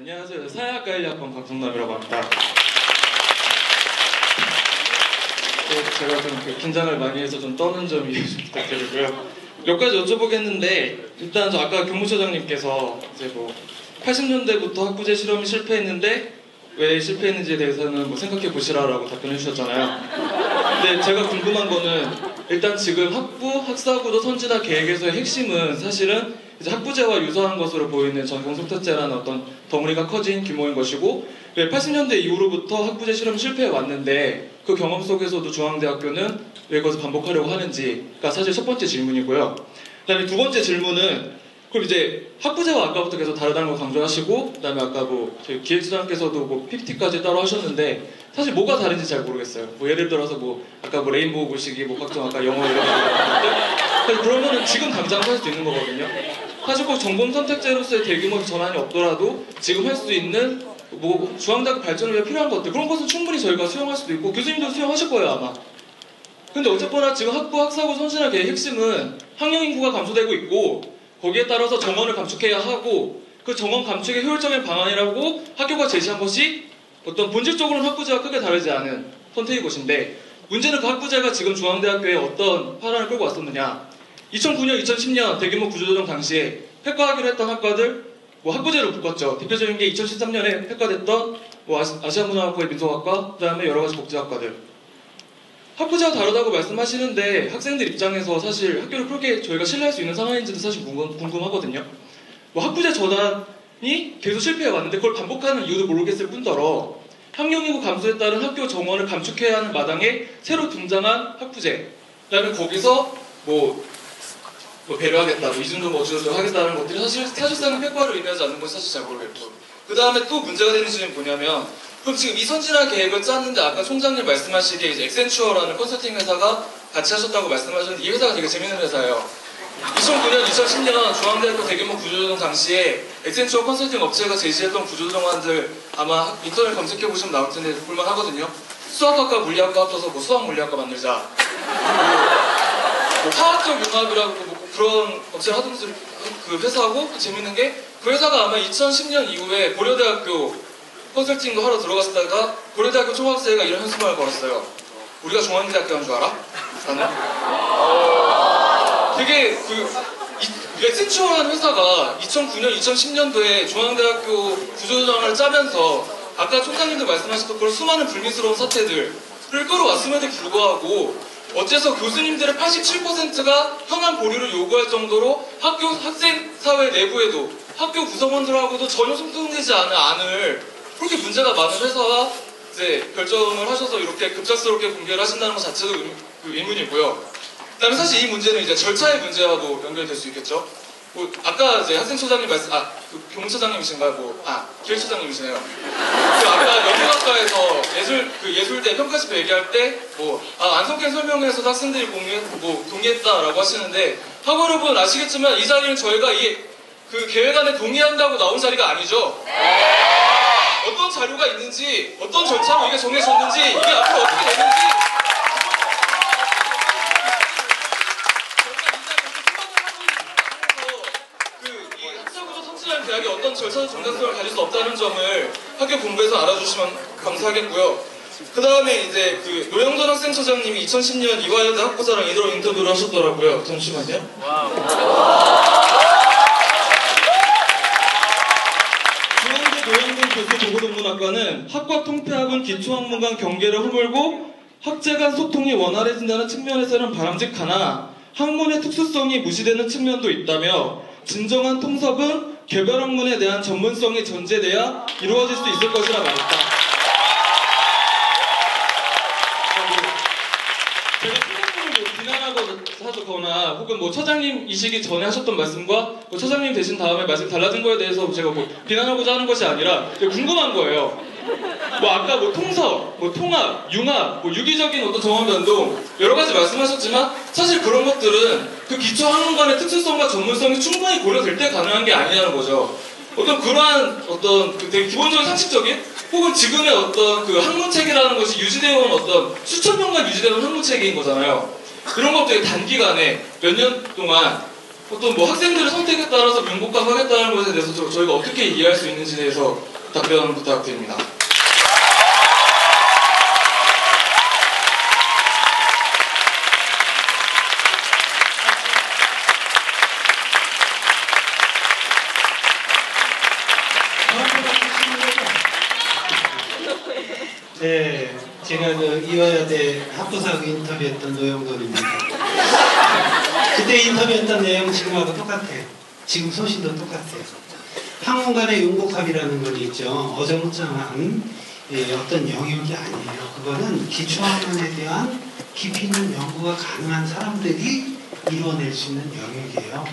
안녕하세요. 사회학과 1학번 박성남이라고 합니다. 제가 좀 긴장을 많이 해서 좀 떠는 점 이해 좀 부탁드리고요. 몇 가지 여쭤보겠는데, 일단 저 아까 교무처장님께서 이제 뭐 80년대부터 학부제 실험이 실패했는데 왜 실패했는지에 대해서는 뭐 생각해 보시라라고 답변해 주셨잖아요. 근데 제가 궁금한 거는 일단 지금 학부, 학사구도 선진화 계획에서의 핵심은 사실은 이제 학부제와 유사한 것으로 보이는 전공 선택제라는 어떤 덩어리가 커진 규모인 것이고, 왜 80년대 이후로부터 학부제 실험 실패해 왔는데 그 경험 속에서도 중앙대학교는 왜 그것을 반복하려고 하는지가 사실 첫 번째 질문이고요. 그다음에 두 번째 질문은, 그럼 이제 학부제와 아까부터 계속 다르다는 걸 강조하시고, 그다음에 아까 뭐 저희 기획수장께서도 뭐 PPT까지 따로 하셨는데 사실 뭐가 다른지 잘 모르겠어요. 뭐 예를 들어서 뭐 아까 뭐 레인보우 글씨기, 뭐 각종 아까 영어 이런 거 나왔는데 그러면은 지금 당장 할 수 있는 거거든요. 사실 꼭 전공 선택제로서의 대규모 전환이 없더라도 지금 할 수 있는 뭐 중앙대학 발전을 위해 필요한 것들, 그런 것은 충분히 저희가 수용할 수도 있고 교수님도 수용하실 거예요 아마. 근데 어쨌거나 지금 학부, 학사고 선진화 계획의 핵심은 학령 인구가 감소되고 있고, 거기에 따라서 정원을 감축해야 하고, 그 정원 감축의 효율적인 방안이라고 학교가 제시한 것이 어떤 본질적으로는 학부제와 크게 다르지 않은 선택의 것인데, 문제는 그 학부제가 지금 중앙대학교에 어떤 파란을 끌고 왔었느냐. 2009년, 2010년 대규모 구조조정 당시에 폐과하기로 했던 학과들 뭐 학부제로 묶었죠. 대표적인 게 2013년에 폐과됐던 뭐 아시아문화학과의 민속학과, 그 다음에 여러 가지 복지학과들. 학부제와 다르다고 말씀하시는데 학생들 입장에서 사실 학교를 그렇게 저희가 신뢰할 수 있는 상황인지도 사실 궁금하거든요. 뭐 학부제 전환이 계속 실패해 왔는데 그걸 반복하는 이유도 모르겠을 뿐더러 학령인구 감소에 따른 학교 정원을 감축해야 하는 마당에 새로 등장한 학부제, 그다음에 거기서 뭐 배려하겠다, 뭐 이중도 뭐 어쩌고저쩌고 하겠다는 것들이 사실상은 폐과로 의미하지 않는 것이 사실 잘 모르겠고, 그 다음에 또 문제가 되는 점이 뭐냐면, 그럼 지금 이 선진화 계획을 짰는데 아까 총장님 말씀하시기에 이제 엑센추어라는 컨설팅 회사가 같이 하셨다고 말씀하셨는데, 이 회사가 되게 재밌는 회사예요. 2009년, 2010년 중앙대학교 대규모 구조조정 당시에 엑센추어 컨설팅 업체가 제시했던 구조조정안들 아마 인터넷 검색해보시면 나올 텐데 볼만하거든요. 수학학과 물리학과 합쳐서 뭐 수학물리학과 만들자, 뭐 화학적 융합이라고 뭐 그런 업체를 하던 그 회사하고, 또 재밌는 게 그 회사가 아마 2010년 이후에 고려대학교 컨설팅도 하러 들어갔다가 고려대학교 총학생회가 이런 현수막을 걸었어요. 우리가 중앙대학교 한 줄 알아? 나는 되게 엑센추어라는 회사가 2009년, 2010년도에 중앙대학교 구조조정을 짜면서 아까 총장님도 말씀하셨던 그런 수많은 불미스러운 사태들을 끌어왔음에도 불구하고 어째서 교수님들의 87%가 현안 보류를 요구할 정도로 학교 학생사회 내부에도 학교 구성원들하고도 전혀 소통되지 않은 안을 그렇게 문제가 많은 회사와 이제 결정을 하셔서 이렇게 급작스럽게 공개를 하신다는 것 자체도 의문이고요. 그다음에 사실 이 문제는 이제 절차의 문제와도 연결될 수 있겠죠. 뭐 아까 이제 학생처장님 그 교무처장님이신가요? 기획처장님이시네요. 아까 연극학과에서 예술대 평가시표 얘기할 때 안성캔 설명회에서 학생들이 동의했다라고 하시는데, 학우 여러분 아시겠지만 이 자리는 저희가 그 계획안에 동의한다고 나온 자리가 아니죠. 어떤 자료가 있는지, 어떤 절차로 이게 정해졌는지, 이게 앞으로 어떻게 되는지 대학이 어떤 절차적 정당성을 가질 수 없다는 점을 학교 본부에서 알아주시면 감사하겠고요. 그 다음에 이제 그 노영돈 학생처장님이 2010년 이화여대 학부사랑 이런 인터뷰를 하셨더라고요. 잠시만요. 중앙대 노영돈 교수 도구동문학과는 학과 통폐합은 기초학문 간 경계를 허물고 학제 간 소통이 원활해진다는 측면에서는 바람직하나 학문의 특수성이 무시되는 측면도 있다며, 진정한 통섭은 개별 학문에 대한 전문성이 전제돼야 이루어질 수 있을 것이라 말했다. 제가 처장님을 비난하거나 혹은 처장님이시기 전에 하셨던 말씀과 처장님 되신 다음에 말씀 달라진 거에 대해서 제가 비난하고자 하는 것이 아니라 궁금한 거예요. 아까 통섭, 통합, 융합, 유기적인 어떤 정원 변동 여러 가지 말씀하셨지만 사실 그런 것들은 그 기초 학문 간의 특수성과 전문성이 충분히 고려될 때 가능한 게 아니냐는 거죠. 그러한 되게 기본적인 상식적인 혹은 지금의 그 학문체계라는 것이 유지되어 온 수천 년간 유지되어 온 학문체계인 거잖아요. 그런 것들이 단기간에 몇 년 동안 어떤 뭐 학생들의 선택에 따라서 융복합하겠다는 것에 대해서 저희가 어떻게 이해할 수 있는지에 대해서 답변 부탁드립니다. 네, 제가 그 이화여대 학부사고 인터뷰했던 노영건입니다. 그때 인터뷰했던 내용 지금하고 똑같아요. 지금 소신도 똑같아요. 학문 간의 융복합이라는 건 있죠. 어정쩡한 어떤 영역이 아니에요. 그거는 기초학문에 대한 깊이 있는 연구가 가능한 사람들이 이루어낼 수 있는 영역이에요.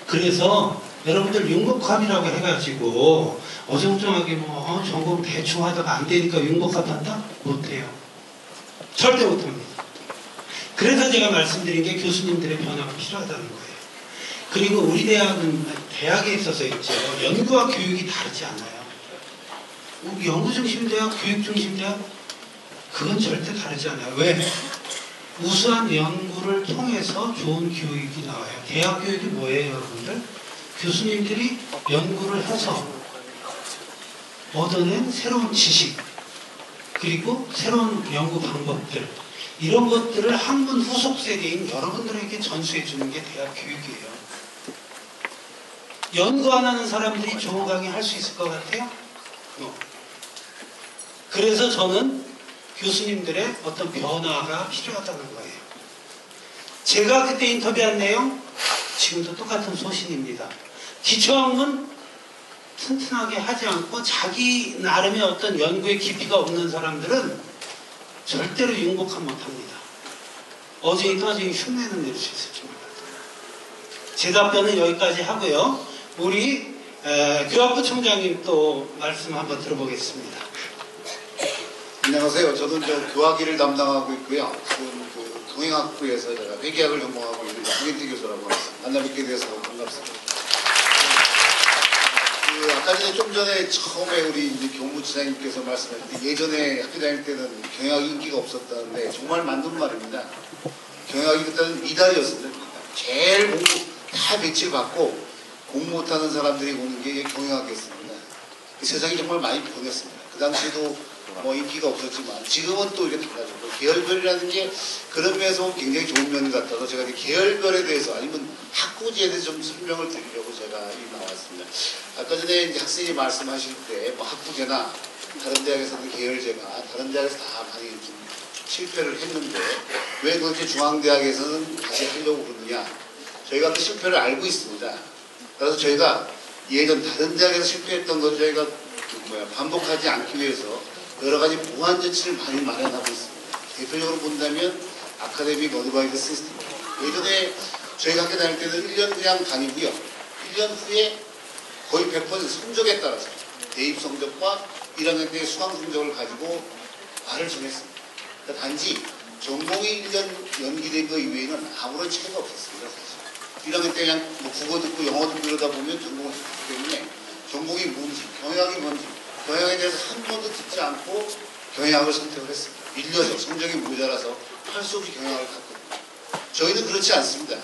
그래서 여러분들 융복합이라고 해가지고 어정쩡하게 뭐 전공 대충 하다가 안 되니까 융복합한다? 못해요. 절대 못합니다. 그래서 제가 말씀드린 게 교수님들의 변화가 필요하다는 거예요. 그리고 우리 대학은 대학에 있어서 있죠. 연구와 교육이 다르지 않아요. 연구 중심 대학, 교육 중심 대학 그건 절대 다르지 않아요. 왜? 우수한 연구를 통해서 좋은 교육이 나와요. 대학 교육이 뭐예요, 여러분들? 교수님들이 연구를 해서 얻어낸 새로운 지식 그리고 새로운 연구 방법들 이런 것들을 학문 후속 세대인 여러분들에게 전수해 주는 게 대학 교육이에요. 연구 안 하는 사람들이 좋은 강의 할 수 있을 것 같아요? 그래서 저는 교수님들의 어떤 변화가 필요하다는 거예요. 제가 그때 인터뷰한 내용 지금도 똑같은 소신입니다. 기초학문 튼튼하게 하지 않고 자기 나름의 어떤 연구의 깊이가 없는 사람들은 절대로 융복합 못합니다. 어제니 떠제니 흉내는 낼 수 있을지 몰라요. 제 답변은 여기까지 하고요. 우리 교학부 총장님 또 말씀 한번 들어보겠습니다. 안녕하세요. 저는 교학위를 담당하고 있고요. 지금 동행학부에서 제가 회계학을 전공하고 있는 김인태 교수라고 합니다. 만나 뵙게 돼서 반갑습니다. 아까 전에 좀 전에 처음에 우리 이제 교무처장님께서 말씀하실 때 예전에 학교 다닐 때는 경영학이 인기가 없었다는데 정말 맞는 말입니다. 경영학이 그때는 미달이었습니다. 제일 공부 다 배치 받고 공부 못하는 사람들이 오는 게 경영학이었습니다. 세상이 정말 많이 변했습니다. 그 당시에도 뭐 인기가 없었지만 지금은 또 이렇게 달라졌고 계열별이라는 게 그런 면에서 굉장히 좋은 면 같아서 제가 계열별에 대해서 아니면 학구지에 대해서 좀 설명을 드리려고 제가 나왔습니다. 아까 전에 이제 학생이 말씀하실 때 뭐 학구제나 다른 대학에서는 계열제가 다른 대학에서 다 많이 좀 실패를 했는데 왜 그렇게 중앙대학에서는 다시 하려고 그러느냐 저희가 그 실패를 알고 있습니다. 그래서 저희가 예전 다른 대학에서 실패했던 걸 저희가 반복하지 않기 위해서 여러 가지 보완 조치를 많이 마련하고 있습니다. 대표적으로 본다면 아카데믹 어드바이저 시스템. 예전에 저희가 학교 다닐 때는 1년 그냥 다니고요. 1년 후에 거의 100% 성적에 따라서 대입 성적과 1학년 때 수강 성적을 가지고 과를 정했습니다. 그러니까 단지 전공이 1년 연기된 것 이외에는 아무런 차이가 없었습니다. 사실. 1학년 때 그냥 뭐 국어 듣고 영어 듣고 이러다 보면 전공을 했기 때문에 전공이 뭔지, 경영학이 뭔지 경영에 대해서 한 번도 듣지 않고 경영학을 선택을 했습니다. 밀려서 성적이 모자라서 할 수 없이 경영학을 갔거든요. 저희는 그렇지 않습니다.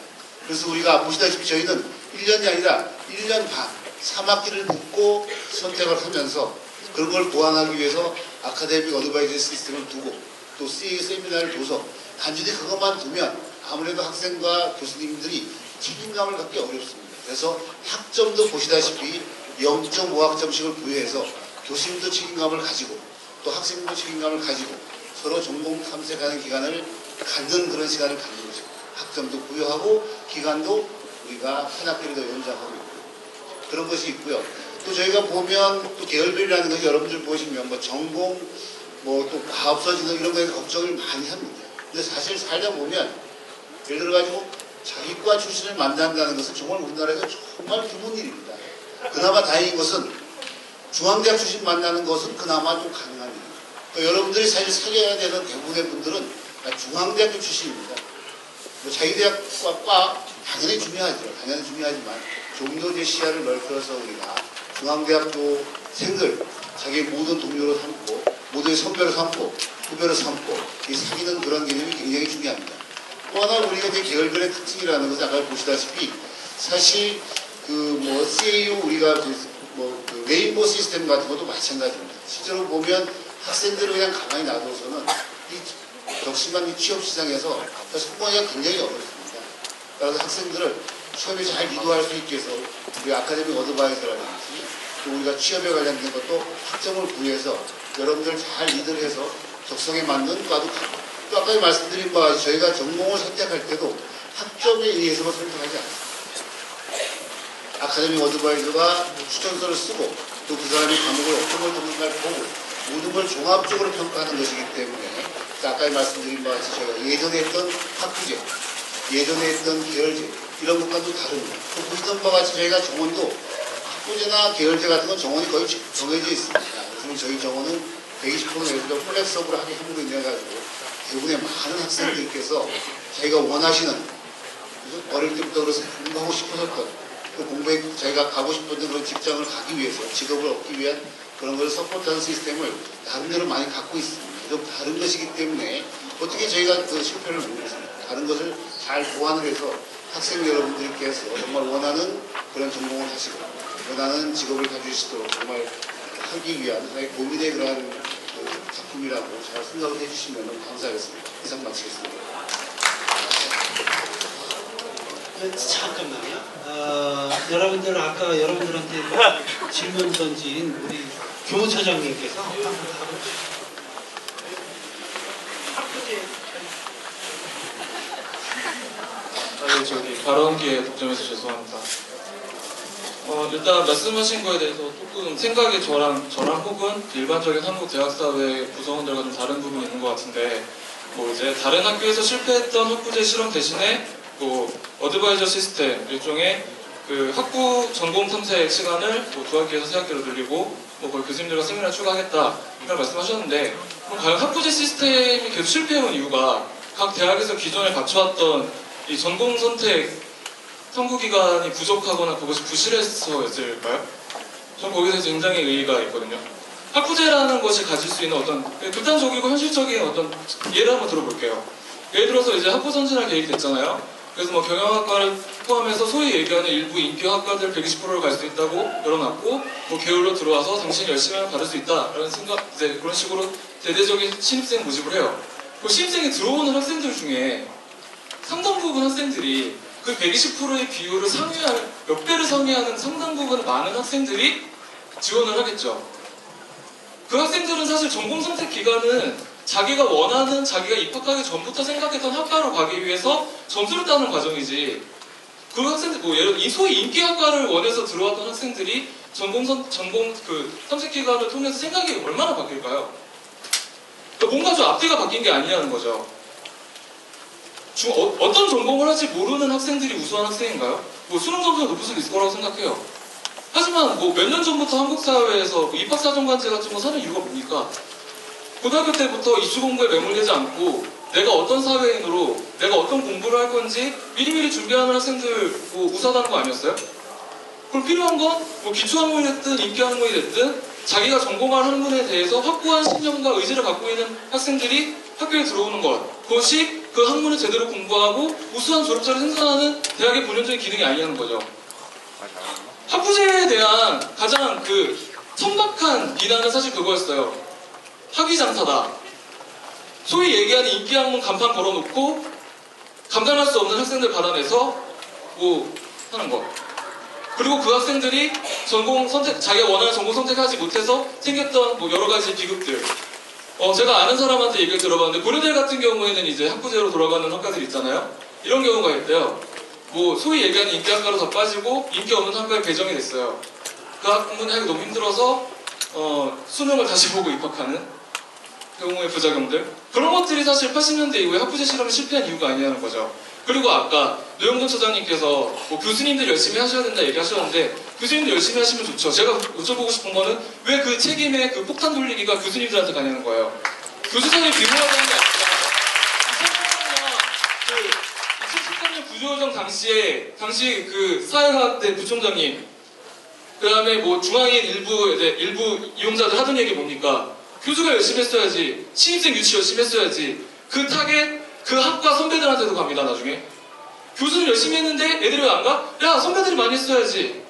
그래서 우리가 보시다시피 저희는 1년이 아니라 1년 반, 3학기를 듣고 선택을 하면서 그런 걸 보완하기 위해서 아카데믹 어드바이저 시스템을 두고 또 CA 세미나를 둬서 단순히 그것만 두면 아무래도 학생과 교수님들이 책임감을 갖기 어렵습니다. 그래서 학점도 보시다시피 0.5학점씩을 부여해서 교수님도 책임감을 가지고 또 학생도 책임감을 가지고 서로 전공 탐색하는 기간을 갖는 그런 시간을 갖는 거죠. 학점도 부여하고 기간도 우리가 한 학기를 더 연장하고 있고 그런 것이 있고요. 또 저희가 보면 또 계열별이라는 거 여러분들 보시면 뭐 전공 뭐 또 과업 써지는 이런 거에 걱정을 많이 합니다. 근데 사실 살다 보면 예를 들어가지고 자기과 출신을 만난다는 것은 정말 우리나라에서 정말 드문 일입니다. 그나마 다행인 것은 중앙대학 출신 만나는 것은 그나마 좀 가능한 일입니다. 그러니까 여러분들이 사실 사귀어야 되는 대부분의 분들은 중앙대학교 출신입니다. 뭐 자기 대학과 과 당연히 중요하죠. 당연히 중요하지만 좀 더 이제 시야를 넓혀서 우리가 중앙대학교 생들 자기의 모든 동료로 삼고 모두의 선배로 삼고 후배로 삼고 이 사귀는 그런 개념이 굉장히 중요합니다. 또 하나 우리가 이제 계열별의 특징이라는 것은 아까 보시다시피 사실 그 뭐 CAU 우리가 그 레인보우 시스템 같은 것도 마찬가지입니다. 실제로 보면 학생들을 그냥 가만히 놔둬서는 이 격심한 이 취업 시장에서 성공하기가 굉장히 어렵습니다. 그래서 학생들을 취업에 잘 리드할 수 있게 해서 우리 아카데믹 어드바이저라든지 또 우리가 취업에 관련된 것도 학점을 구해서 여러분들 잘 리드를 해서 적성에 맞는 과도 가고 또 아까 말씀드린 바와 같이 저희가 전공을 선택할 때도 학점에 의해서만 선택하지 않습니다. 아카데믹 어드바이저가 추천서를 쓰고 또 그 사람이 과목을 어떤 걸 전공할 보고 모든 걸 종합적으로 평가하는 것이기 때문에 아까 말씀드린 바와 같이 저희가 예전에 했던 학부제, 예전에 했던 계열제 이런 것과도 다릅니다. 또 보시던 바와 같이 저희가 정원도 학부제나 계열제 같은 건 정원이 거의 정해져 있습니다. 그래서 저희 정원은 120% 내에서 플렉서블 하게 함으로 인해가지고 대부분의 많은 학생들께서 자기가 원하시는 어릴 때부터 그래서 공부하고 싶으셨던 그 공부에 자기가 가고 싶었던 그런 직장을 가기 위해서 직업을 얻기 위한 그런 걸 서포트하는 시스템을 나름대로 많이 갖고 있습니다. 좀 다른 것이기 때문에 어떻게 저희가 그 실패를 모르겠습니다. 다른 것을 잘 보완을 해서 학생 여러분들께서 정말 원하는 그런 전공을 하시고 원하는 직업을 가질 수 있도록 정말 하기 위한 하나의 고민의 그러한 그 작품이라고 잘 생각을 해주시면 너무 감사하겠습니다. 이상 마치겠습니다. 잠깐만요. 여러분들 아까 여러분들한테 질문 던진 우리 교무처장님께서 한번 가보시죠. 저기 발언 기회 독점해서 죄송합니다. 일단 말씀하신 거에 대해서 조금 생각이 저랑 혹은 일반적인 한국 대학사회 구성원들과 좀 다른 부분이 있는 것 같은데 뭐 이제 다른 학교에서 실패했던 학부제 실험 대신에 뭐 어드바이저 시스템 일종의 그 학부 전공 탐색 시간을 뭐 2학기에서 3학기로 늘리고 뭐 거의 교수님들과 세미나 추가하겠다 이런 말씀하셨는데 그럼 과연 학부제 시스템이 계속 실패해온 이유가 각 대학에서 기존에 갖춰왔던 이 전공 선택 탐구기간이 부족하거나 그것이 부실해서였을까요? 전 거기서 굉장히 의의가 있거든요. 학부제라는 것이 가질 수 있는 어떤 극단적이고 현실적인 어떤 예를 한번 들어볼게요. 예를 들어서 이제 학부 선진화 계획이 됐잖아요. 그래서 뭐 경영학과를 포함해서 소위 얘기하는 일부 인기학과들 120%를 갈 수 있다고 열어놨고 뭐 계열로 들어와서 당신이 열심히 하면 받을 수 있다라는 생각 이제 그런 식으로 대대적인 신입생 모집을 해요. 그 신입생이 들어오는 학생들 중에 상당 부분 학생들이 그 120%의 비율을 상회하는 몇 배를 상회하는 상당 부분 많은 학생들이 지원을 하겠죠. 그 학생들은 사실 전공 선택 기간은 자기가 원하는 자기가 입학하기 전부터 생각했던 학과로 가기 위해서 점수를 따는 과정이지 그 학생들 뭐 예를 들어 소위 인기학과를 원해서 들어왔던 학생들이 전공 그 탐색 기간을 통해서 생각이 얼마나 바뀔까요? 그러니까 뭔가 좀 앞뒤가 바뀐 게 아니라는 거죠. 어떤 전공을 할지 모르는 학생들이 우수한 학생인가요? 뭐 수능 점수가 높을 수도 있을 거라고 생각해요. 하지만 뭐 몇 년 전부터 한국 사회에서 입학사정관제 같은 거 사는 이유가 뭡니까? 고등학교 때부터 이수 공부에 매몰되지 않고 내가 어떤 사회인으로 내가 어떤 공부를 할 건지 미리미리 준비하는 학생들 뭐 우수하다는 거 아니었어요? 그럼 필요한 건 뭐 기초학문이 됐든 인기학문이 됐든 자기가 전공할 학문에 대해서 확고한 신념과 의지를 갖고 있는 학생들이 학교에 들어오는 것 그것이 그 학문을 제대로 공부하고 우수한 졸업자를 생산하는 대학의 본연적인 기능이 아니냐는 거죠. 학부제에 대한 가장 그 천박한 비난은 사실 그거였어요. 학위장사다. 소위 얘기하는 인기학문 간판 걸어놓고 감당할 수 없는 학생들 받아내서 뭐 하는 거. 그리고 그 학생들이 전공 선택, 자기가 원하는 전공 선택하지 못해서 생겼던 뭐 여러 가지 비극들. 제가 아는 사람한테 얘기를 들어봤는데 고려대 같은 경우에는 이제 학부제로 돌아가는 학과들 있잖아요. 이런 경우가 있대요. 뭐 소위 얘기하는 인기학과로 다 빠지고 인기 없는 학과에 배정이 됐어요. 그 학문이 하기 너무 힘들어서 수능을 다시 보고 입학하는 경우의 부작용들 그런 것들이 사실 80년대 이후에 학부제 실험이 실패한 이유가 아니냐는 거죠. 그리고 아까 노영돈 처장님께서 뭐 교수님들 열심히 하셔야 된다 얘기하셨는데 교수님들 열심히 하시면 좋죠. 제가 여쭤보고 싶은 거는 왜 그 책임의 그 폭탄 돌리기가 교수님들한테 가냐는 거예요. 교수선이 비무하다는 게 아니라 2013년 구조조정 당시 그 사회과학대 부총장님 그 다음에 뭐 중앙인 일부 이용자들 하던 얘기 뭡니까? 교수가 열심히 했어야지 신입생 유치 열심히 했어야지 그 타겟 그 학과 선배들한테도 갑니다 나중에 교수는 열심히 했는데 애들이 왜 안 가? 야, 선배들이 많이 했어야지.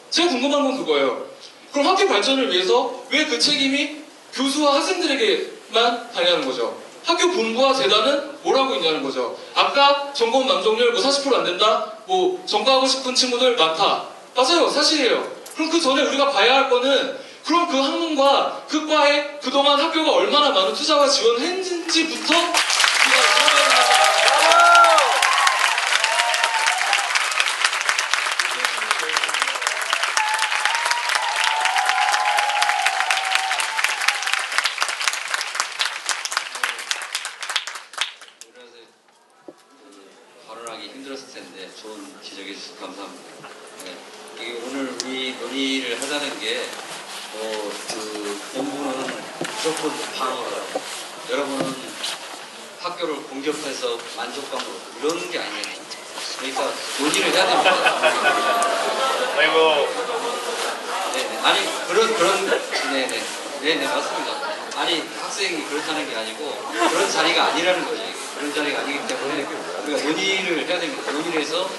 제가 궁금한 건 그거예요. 그럼 학교 발전을 위해서 왜 그 책임이 교수와 학생들에게만 다냐는 거죠. 학교 본부와 재단은 뭘 하고 있냐는 거죠. 아까 전공 만족률 뭐 40%안 된다? 뭐 전과하고 싶은 친구들 많다. 맞아요. 사실이에요. 그럼 그 전에 우리가 봐야 할 거는 그럼 그 학문과 그 과에 그동안 학교가 얼마나 많은 투자와 지원을 했는지부터 우리가 들어가야 된다고 발언하기 힘들었을 텐데 좋은 지적해 주셔서 감사합니다. 네. 이게 오늘 우리 논의를 하자는 게 그 본부는 무조건 방어를 하고 여러분은 학교를 공격해서 만족감으로 이러는 게 아니에요. 그러니까 논의를 해야 됩니다. 아이고. 네네. 아니 네네 맞습니다. 아니 학생이 그렇다는 게 아니고 그런 자리가 아니라는 거죠. 그런 자리가 아니기 때문에 우리가 논의를 해야 됩니다. 논의를 해서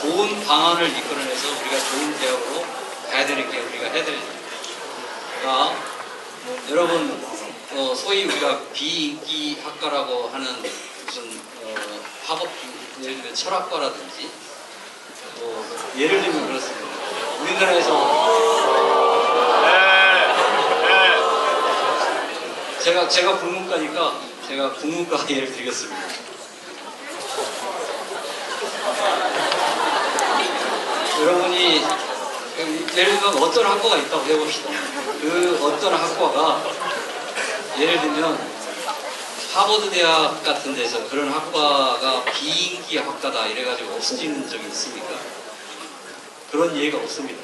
좋은 방안을 이끌어내서 우리가 좋은 대학으로 가야 되는 게 우리가 해야 되는 거예요. 그러니까 여러분 소위 우리가 비인기 학과라고 하는 무슨 학업 예를 들면 철학과라든지 예를 들면 그렇습니다. 우리나라에서 제가 국문과니까 제가 국문과 예를 들겠습니다. 여러분이 예를 들면 어떤 학과가 있다고 해봅시다. 그 어떤 학과가 예를 들면 하버드 대학 같은 데서 그런 학과가 비인기 학과다 이래가지고 없어지는 적이 있습니까? 그런 예가 없습니다.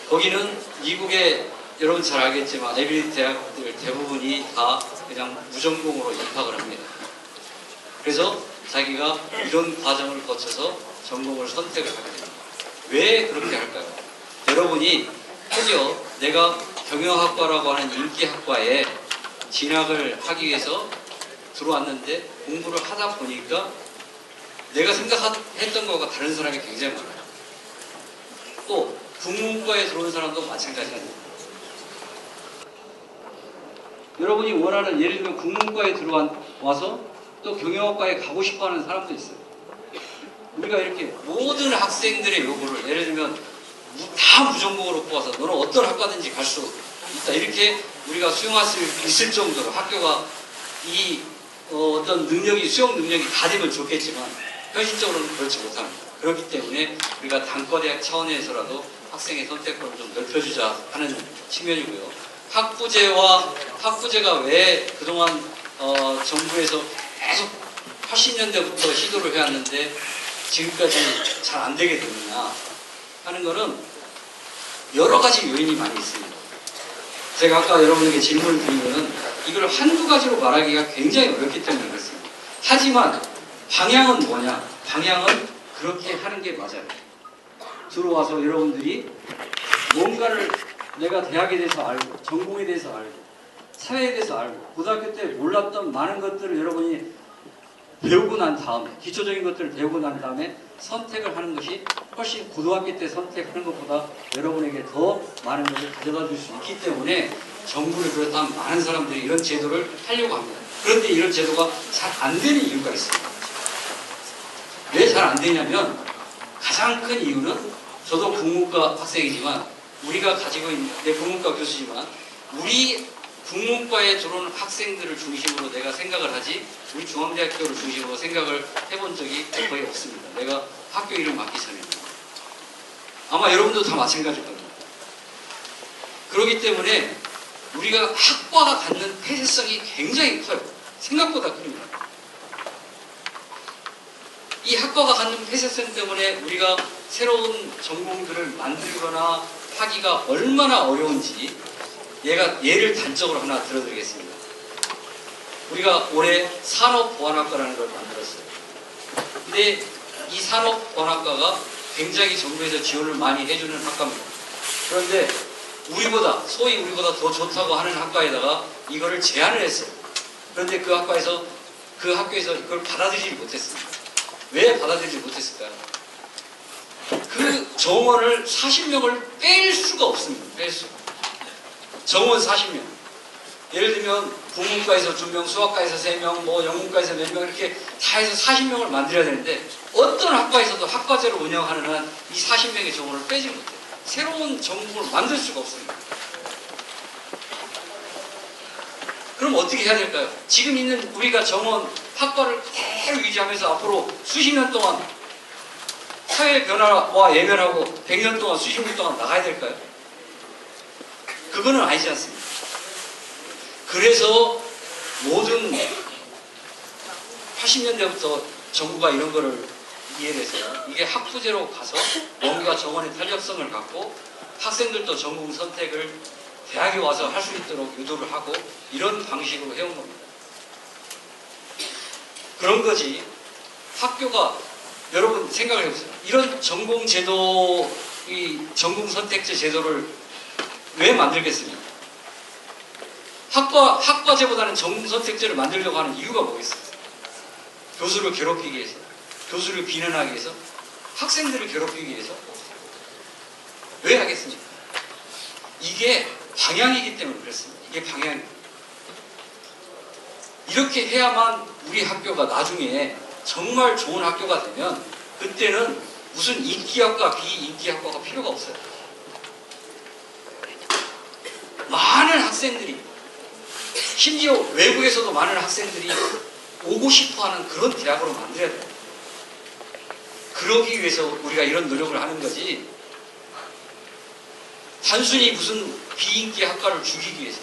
거기는 미국의 여러분 잘 알겠지만 에비리 대학들 대부분이 다 그냥 무전공으로 입학을 합니다. 그래서 자기가 이런 과정을 거쳐서 전공을 선택을 하게 됩니다. 왜 그렇게 할까요? 여러분이 혹여 내가 경영학과라고 하는 인기학과에 진학을 하기 위해서 들어왔는데 공부를 하다 보니까 내가 생각했던 것과 다른 사람이 굉장히 많아요. 또 국문과에 들어온 사람도 마찬가지입니다. 여러분이 원하는 예를 들면 국문과에 들어와서 또 경영학과에 가고 싶어하는 사람도 있어요. 우리가 이렇게 모든 학생들의 요구를 예를 들면 다 무전공으로 뽑아서 너는 어떤 학과든지 갈 수 있다 이렇게 우리가 수용할 수 있을 정도로 학교가 이 어떤 능력이 수용 능력이 다 되면 좋겠지만 현실적으로는 그렇지 못합니다. 그렇기 때문에 우리가 단과대학 차원에서라도 학생의 선택권을 좀 넓혀주자 하는 측면이고요. 학부제가 왜 그동안 정부에서 계속 80년대부터 시도를 해왔는데 지금까지 잘 안 되게 됐느냐 하는 거는 여러 가지 요인이 많이 있습니다. 제가 아까 여러분에게 질문을 드리면 이걸 한두 가지로 말하기가 굉장히 어렵기 때문에 그렇습니다. 하지만 방향은 뭐냐? 방향은 그렇게 하는 게 맞아요. 들어와서 여러분들이 뭔가를 내가 대학에 대해서 알고 전공에 대해서 알고 사회에 대해서 알고 고등학교 때 몰랐던 많은 것들을 여러분이 배우고 난 다음에 기초적인 것들을 배우고 난 다음에 선택을 하는 것이 훨씬 고등학교 때 선택하는 것보다 여러분에게 더 많은 것을 가져다 줄 수 있기 때문에 정부를 비롯한 많은 사람들이 이런 제도를 하려고 합니다. 그런데 이런 제도가 잘 안 되는 이유가 있습니다. 왜 잘 안 되냐면 가장 큰 이유는 저도 국문과 학생이지만 우리가 가지고 있는 내 국문과 교수지만 우리 국문과에 들어오는 학생들을 중심으로 내가 생각을 하지 우리 중앙대학교를 중심으로 생각을 해본 적이 거의 없습니다. 내가 학교 이름 맡기 전에는. 아마 여러분도 다 마찬가지일 겁니다. 그렇기 때문에 우리가 학과가 갖는 폐쇄성이 굉장히 커요. 생각보다 큽니다. 이 학과가 갖는 폐쇄성 때문에 우리가 새로운 전공들을 만들거나 하기가 얼마나 어려운지 예를 단적으로 하나 들어드리겠습니다. 우리가 올해 산업보안학과라는 걸 만들었어요. 근데 이 산업보안학과가 굉장히 정부에서 지원을 많이 해주는 학과입니다. 그런데 소위 우리보다 더 좋다고 하는 학과에다가 이거를 제안을 했어요. 그런데 그 학교에서 이걸 받아들이지 못했습니다. 왜 받아들이지 못했을까요? 그 정원을 40명을 뺄 수가 없습니다. 뺄 수가. 정원 40명. 예를 들면 국문과에서 2명, 수학과에서 3명, 뭐 영문과에서 몇 명 이렇게 다 해서 40명을 만들어야 되는데 어떤 학과에서도 학과제로 운영하는 한 이 40명의 정원을 빼지 못해요. 새로운 전공을 만들 수가 없습니다. 그럼 어떻게 해야 될까요? 지금 있는 우리가 정원 학과를 그대로 유지하면서 앞으로 수십 년 동안 사회 변화와 예면하고 100년 동안 수십 년 동안 나가야 될까요? 그거는 아니지 않습니까? 그래서 모든 80년대부터 정부가 이런 거를 이해를 해서 이게 학부제로 가서 뭔가 정원의 탄력성을 갖고 학생들도 전공 선택을 대학에 와서 할 수 있도록 유도를 하고 이런 방식으로 해온 겁니다. 그런 거지 학교가 여러분 생각을 해보세요. 이런 전공 제도, 이 전공 선택제 제도를 왜 만들겠습니까? 학과제보다는 전공 선택제를 만들려고 하는 이유가 뭐겠어요? 교수를 괴롭히기 위해서, 교수를 비난하기 위해서, 학생들을 괴롭히기 위해서. 왜 하겠습니까? 이게 방향이기 때문에 그렇습니다. 이게 방향입니다. 이렇게 해야만 우리 학교가 나중에 정말 좋은 학교가 되면 그때는 무슨 인기학과, 비인기학과가 필요가 없어요. 많은 학생들이, 심지어 외국에서도 많은 학생들이 오고 싶어하는 그런 대학으로 만들어야 돼요. 그러기 위해서 우리가 이런 노력을 하는 거지, 단순히 무슨 비인기 학과를 죽이기 위해서,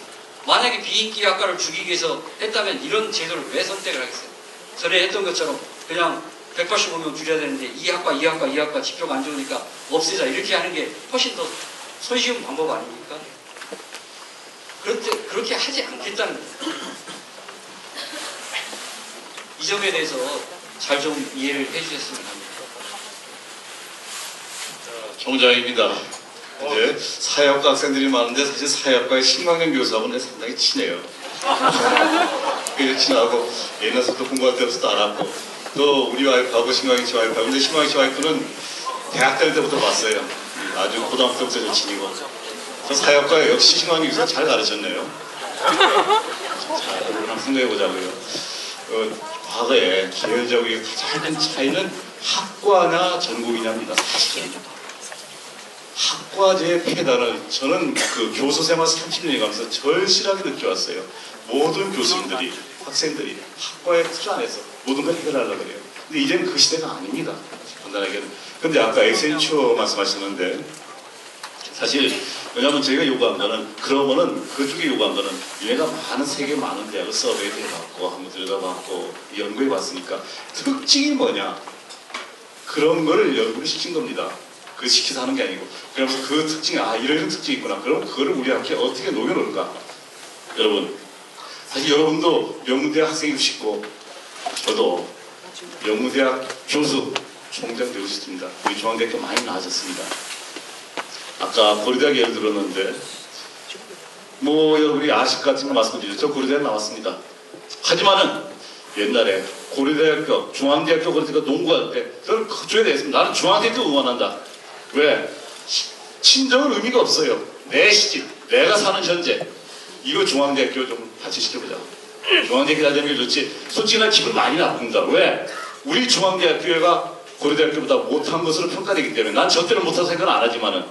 만약에 비인기 학과를 죽이기 위해서 했다면 이런 제도를 왜 선택을 하겠어요? 전에 했던 것처럼 그냥 185명 줄여야 되는데 이 학과 지표가 안 좋으니까 없애자 이렇게 하는 게 훨씬 더 손쉬운 방법 아닙니까? 그렇게 하지 않겠다는 거예요. 이 점에 대해서 잘 좀 이해를 해주셨으면 합니다. 총장입니다. 이제 사회학과 학생들이 많은데 사실 사회학과의 신광현 교수하고는 상당히 친해요. 친하고 옛날부터 공부할 때부터 알았고, 또 우리 와이프하고 신광현 씨 와이프하고, 근데 신광현 씨 와이프는 대학 다닐 때부터 봤어요. 아주 고등학교 때부터 절친이고. 저 사회학과에 역시 신광현 교수가 잘 가르쳤네요. 자, 한번 생각해보자고요. 과거에 계열적인 가장 큰 차이는 학과나 전공이냐입니다. 사실은. 학과제의 폐단을 저는 그 교수 생활 30년이 가면서 절실하게 느껴왔어요. 모든 교수님들이, 학생들이 학과의 틀 안에서 모든 걸 해결하려고 그래요. 근데 이제는 그 시대가 아닙니다. 간단하게는. 근데 아까 엑센추어 말씀하셨는데, 사실 왜냐하면 저희가 요구한 거는, 그러면은 그쪽에 요구한 거는 얘가 많은 세계 많은 대학을 서베이 해봤고 한번 들여다봤고 연구해봤으니까 특징이 뭐냐, 그런 거를 연구를 시킨 겁니다. 그 시켜서 하는 게 아니고. 그러면서 그 특징이, 이런 특징이 있구나. 그럼 그거를 우리 학교에 어떻게 녹여놓을까? 여러분, 사실 여러분도 명문대학 학생이고 싶고, 저도 명문대학 교수, 총장 되고 싶습니다. 우리 중앙대학교 많이 나아졌습니다. 아까 고려대학 예를 들었는데, 뭐 여러분이 아실 것 같은 거 말씀드렸죠. 고려대학 나왔습니다. 하지만은 옛날에 고려대학교, 중앙대학교 그러니까 농구할 때 저는 그쪽에 대해서 나는 중앙대학교 응원한다. 왜? 친정은 의미가 없어요. 내 시집, 내가 사는 현재, 이거 중앙대학교 좀 같이 시켜보자. 중앙대학교 잘 되는 게 좋지. 솔직히 난 기분 많이 나쁩니다. 왜? 우리 중앙대학교가 고려대학교보다 못한 것으로 평가되기 때문에. 난 절대로 못한 생각은 안 하지만은,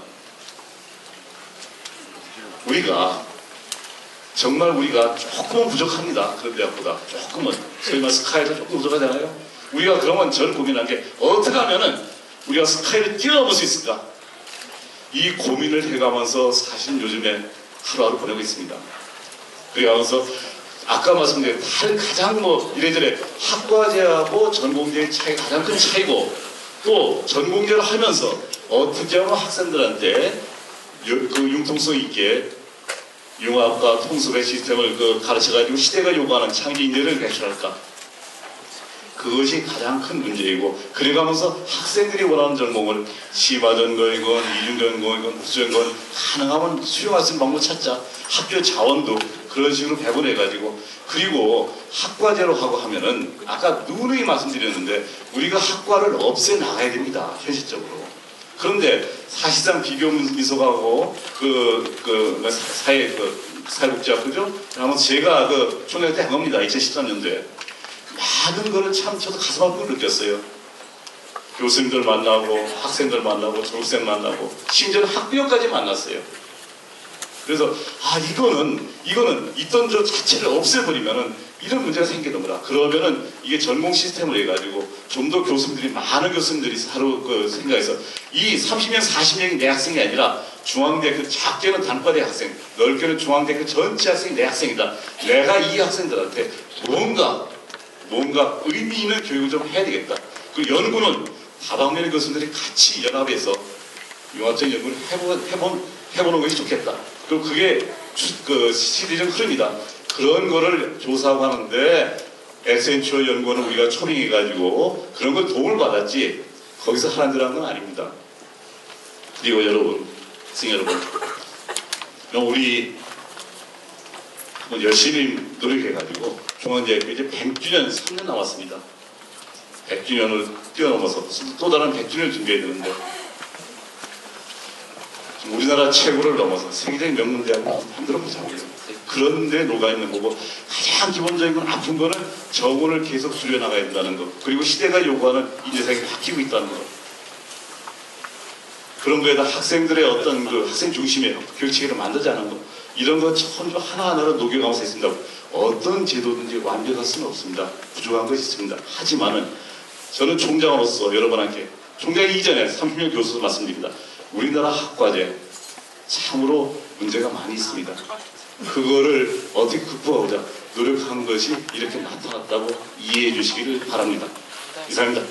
정말 우리가 조금은 부족합니다. 그런 대학보다 조금은, 소위 말 스카이도 조금 부족하잖아요. 우리가 그러면 저는 고민한 게, 어떻게 하면은 우리가 스카이를 뛰어넘을 수 있을까? 이 고민을 해가면서 사실 요즘에 하루하루 보내고 있습니다. 그러면서 아까 말씀드린 가장 이래저래 학과제하고 전공제의 차이가 가장 큰 차이고, 또 전공제를 하면서 어떻게 하면 학생들한테 그 융통성 있게 융합과 통섭의 시스템을 가르쳐가지고 시대가 요구하는 창의 인재를 배출할까? 그것이 가장 큰 문제이고, 그래가면서 학생들이 원하는 전공을 시바전공이건 이중전공이건 무수전공이건 가능하면 수용할 수 있는 방법을 찾자. 학교 자원도 그런 식으로 배분해가지고 그리고 학과제로 하고 하면은 아까 누누이 말씀드렸는데 우리가 학과를 없애 나가야 됩니다. 현실적으로. 그런데 사실상 비교민속하고 사회복지학 그죠? 아마 제가 총회 때 한 겁니다. 2013년도에 많은 거를 참 저도 가슴 아프게 느꼈어요. 교수님들 만나고 학생들 만나고 졸업생 만나고 심지어는 학부형까지 만났어요. 그래서 이거는 있던 저 자체를 없애버리면은 이런 문제가 생기는 거다. 그러면은 이게 전공 시스템을 해가지고 좀 더 교수님들이 많은 교수님들이 하루 생각해서 이 30명 40명이 내 학생이 아니라 중앙대학교 작게는 단과대 학생, 넓게는 중앙대학교 전체 학생이 내 학생이다. 내가 이 학생들한테 뭔가 의미 있는 교육을 좀 해야 되겠다. 그 연구는 다방면의 교수들이 같이 연합해서 융합적 연구를 해보는 것이 좋겠다. 그리고 그게 시대적 흐름이다. 그런 거를 조사하고 하는데 에센츄얼 연구원은 우리가 초빙해가지고 그런 걸 도움을 받았지 거기서 하라는 대로 한 건 아닙니다. 그리고 여러분, 학생 여러분, 우리 열심히 노력해가지고 중앙대학교 이제 100주년 3년 남았습니다. 100주년을 뛰어넘어서 또 다른 100주년을 준비해야 되는데 우리나라 최고를 넘어서 세계적인 명문대학을 만들어 보자고요. 그런 데 녹아있는 거고 가장 기본적인 건 아픈 거는 정원을 계속 줄여나가야 된다는 거. 그리고 시대가 요구하는 인재상이 바뀌고 있다는 거. 그런 거에다 학생들의 어떤 학생 중심의 교육체계를 만들자는 거. 이런 거 전부 하나하나로 녹여가면서 있습니다. 어떤 제도든지 완벽할 수는 없습니다. 부족한 것이 있습니다. 하지만은 저는 총장으로서 여러분한테 총장 이전에 30년 교수로 말씀드립니다. 우리나라 학과제 참으로 문제가 많이 있습니다. 그거를 어떻게 극복하고자 노력한 것이 이렇게 나타났다고 이해해 주시기를 바랍니다. 이상입니다.